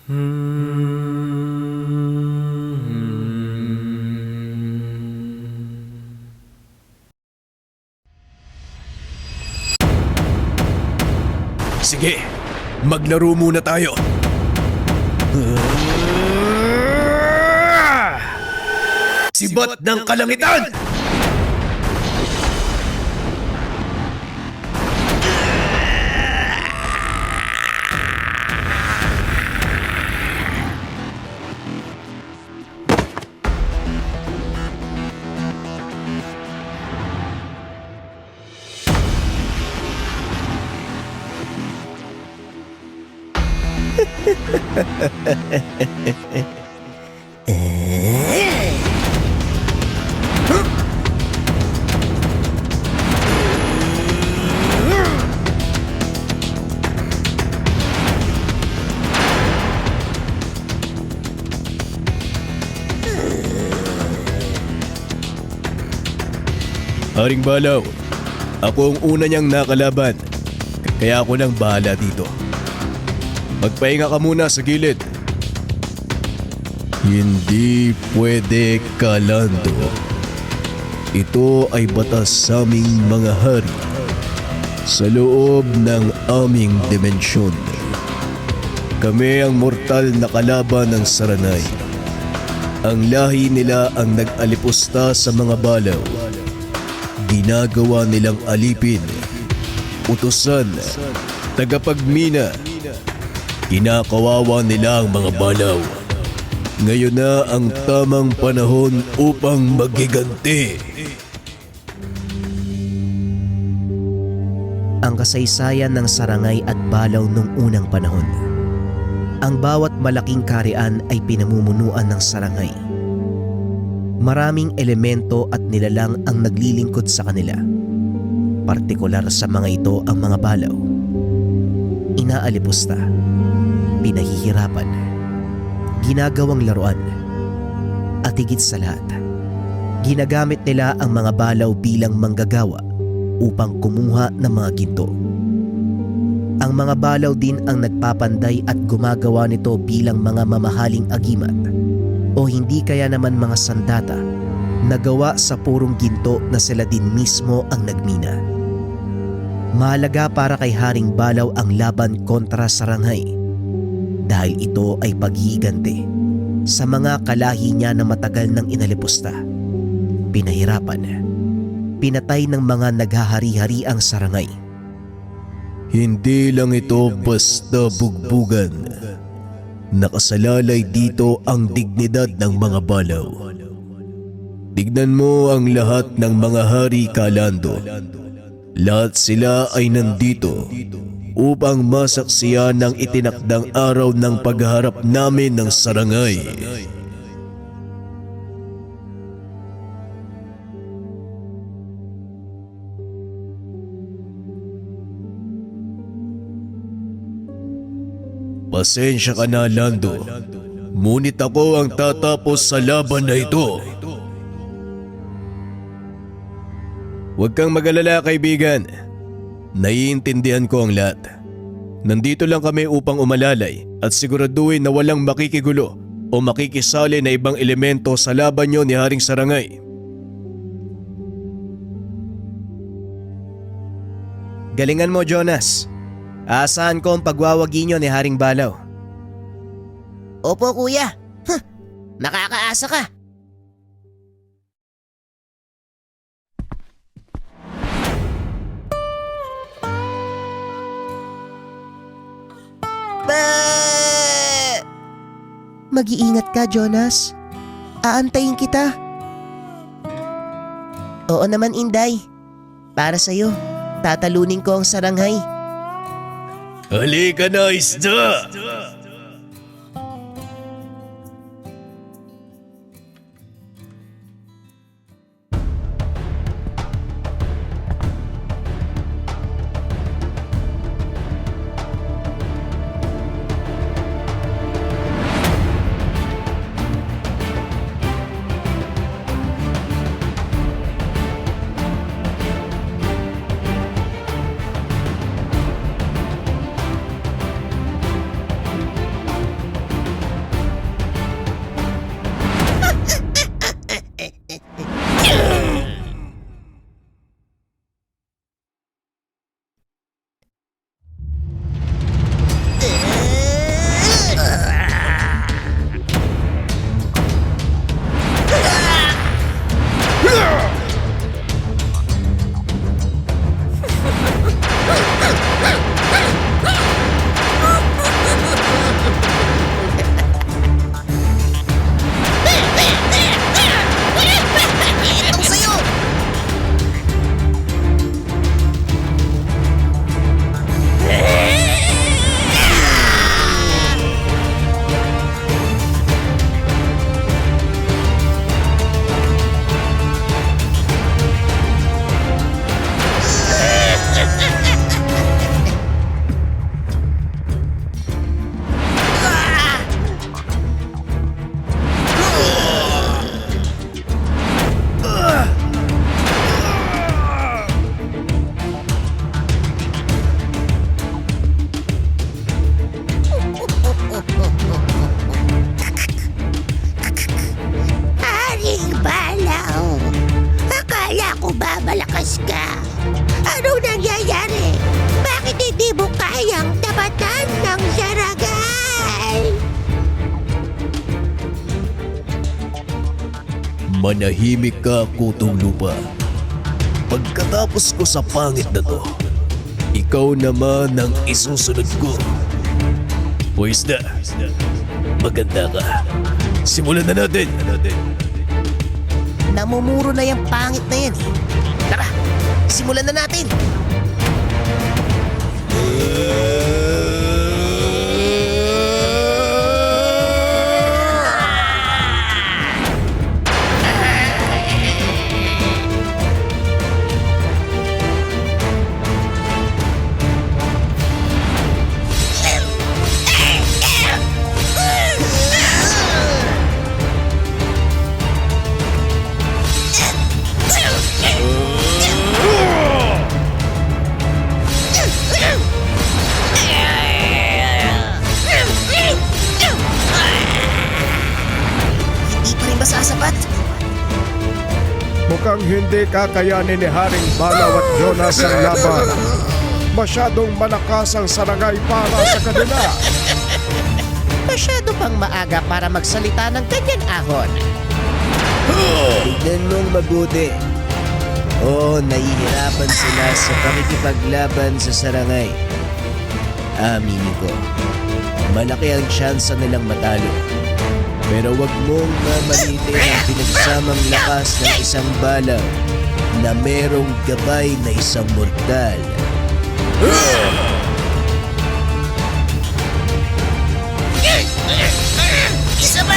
Sige, maglaro muna tayo. Sibat ng kalangitan! Haring Balaw, ako ang una niyang nakalaban, kaya ako nang bahala dito. Magpahinga ka muna sa gilid. Hindi pwede, Kalando. Ito ay batas sa aming mga hari sa loob ng aming dimensyon. Kami ang mortal na kalaban ng Saranay. Ang lahi nila ang nag-alipusta sa mga balaw. Ginagawa nilang alipin, utusan, tagapagmina. Kinakawawa nila ang mga balaw. Ngayon na ang tamang panahon upang magiganti. Ang kasaysayan ng Sarangay at Balaw nung unang panahon. Ang bawat malaking karian ay pinamumunuan ng Sarangay. Maraming elemento at nilalang ang naglilingkod sa kanila. Partikular sa mga ito ang mga balaw. Inaalipusta, pinahihirapan, ginagawang laruan, at higit sa lahat, ginagamit nila ang mga balaw bilang manggagawa upang kumuha ng mga ginto. Ang mga balaw din ang nagpapanday at gumagawa nito bilang mga mamahaling agimat o hindi kaya naman mga sandata na gawa sa purong ginto na sila din mismo ang nagmina. Mahalaga para kay Haring Balaw ang laban kontra Sarangay dahil ito ay paghihiganti sa mga kalahi niya na matagal nang inalipusta, pinahirapan, pinatay ng mga naghahari-hariang Sarangay. Hindi lang ito basta bugbugan. Nakasalalay dito ang dignidad ng mga balaw. Tignan mo ang lahat ng mga hari, Kalando. Lahat sila ay nandito upang masaksiyan ng itinakdang araw ng pagharap namin ng Sarangay. Pasensya ka na, Lando. Ngunit ako ang tatapos sa laban na ito. Huwag kang mag-alala, kaibigan. Naiintindihan ko ang lahat. Nandito lang kami upang umalalay at siguraduhin na walang makikigulo o makikisali na ibang elemento sa laban nyo ni Haring Sarangay. Galingan mo, Jonas. Aasahan ko ang pagwawagi nyo ni Haring Balaw. Opo, kuya. Nakakaasa ka. Mag-iingat ka, Jonas. Aantayin kita. Oo naman, Inday. Para sa'yo, tatalunin ko ang Sarangay. Halika na, isda! Manahimik ka, kutong lupa. Pagkatapos ko sa pangit na to, ikaw naman ang isusunod ko. Pwes na, maganda ka. Simulan na natin. Namumuro na yung pangit na yan eh. Tara, simulan na natin. Hindi pa rin ba sasapat? Mukhang hindi kakayanin ni Haring Balaw at Jonas ang laban. Masyadong malakas ang sarangay para sa kanila. Masyado pang maaga para magsalita ng ganyan ahon. Tignan mong mabuti. Oo, nahihirapan sila sa pakikipaglaban sa sarangay. Aminin ko, malaki ang tsansa nilang matalo. Pero wag mong mamalitin ang pinagsamang lakas ng isang balaw na merong gabay na isang mortal. Isa pa!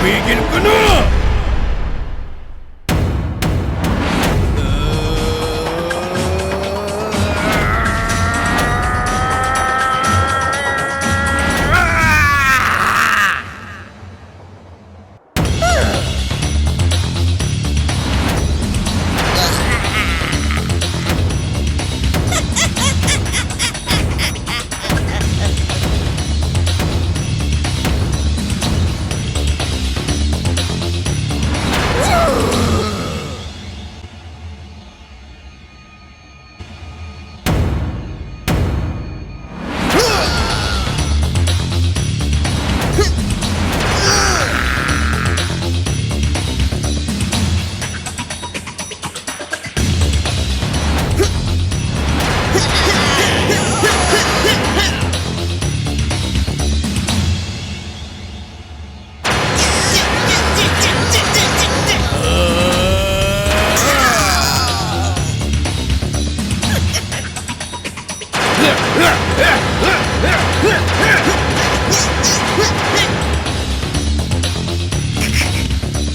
Tumigil ka na!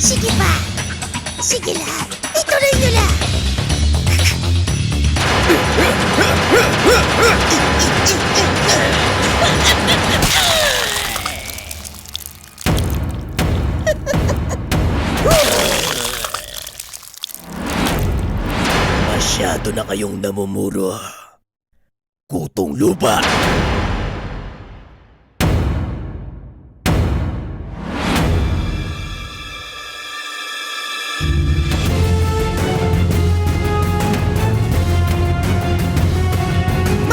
Sige pa! Sige lang! Ituloy nyo lang! Masyado na kayong namumuro. Kutong lupa!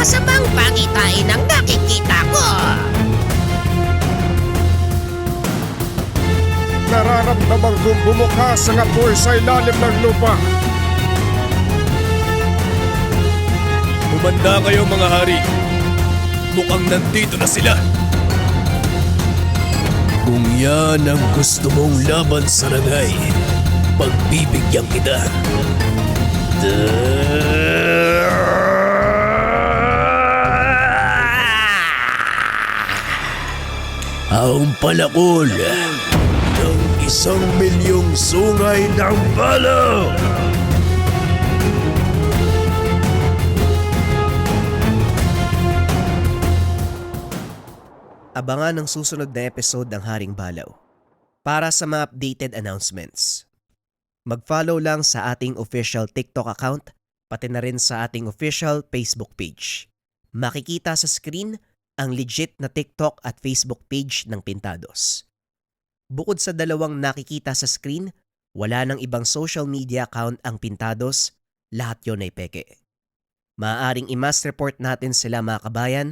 Masamang pangitain ang nakikita ko. Nararamdaman kong bumukas ang apoy sa ilalim ng lupa. Humanda kayo mga hari. Mukhang nandito na sila. Kung yan ang gusto mong laban sa Rangay, pagbibigyan kita. Ang palakol ng 1,000,000 sungay ng bala. Abangan ang susunod na episode ng Haring Balaw. Para sa mga updated announcements, mag-follow lang sa ating official TikTok account, pati na rin sa ating official Facebook page. Makikita sa screen ang legit na TikTok at Facebook page ng Pintados. Bukod sa dalawang nakikita sa screen, wala nang ibang social media account ang Pintados, lahat yon ay peke. Maaaring i-mass report natin sila mga kabayan.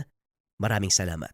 Maraming salamat.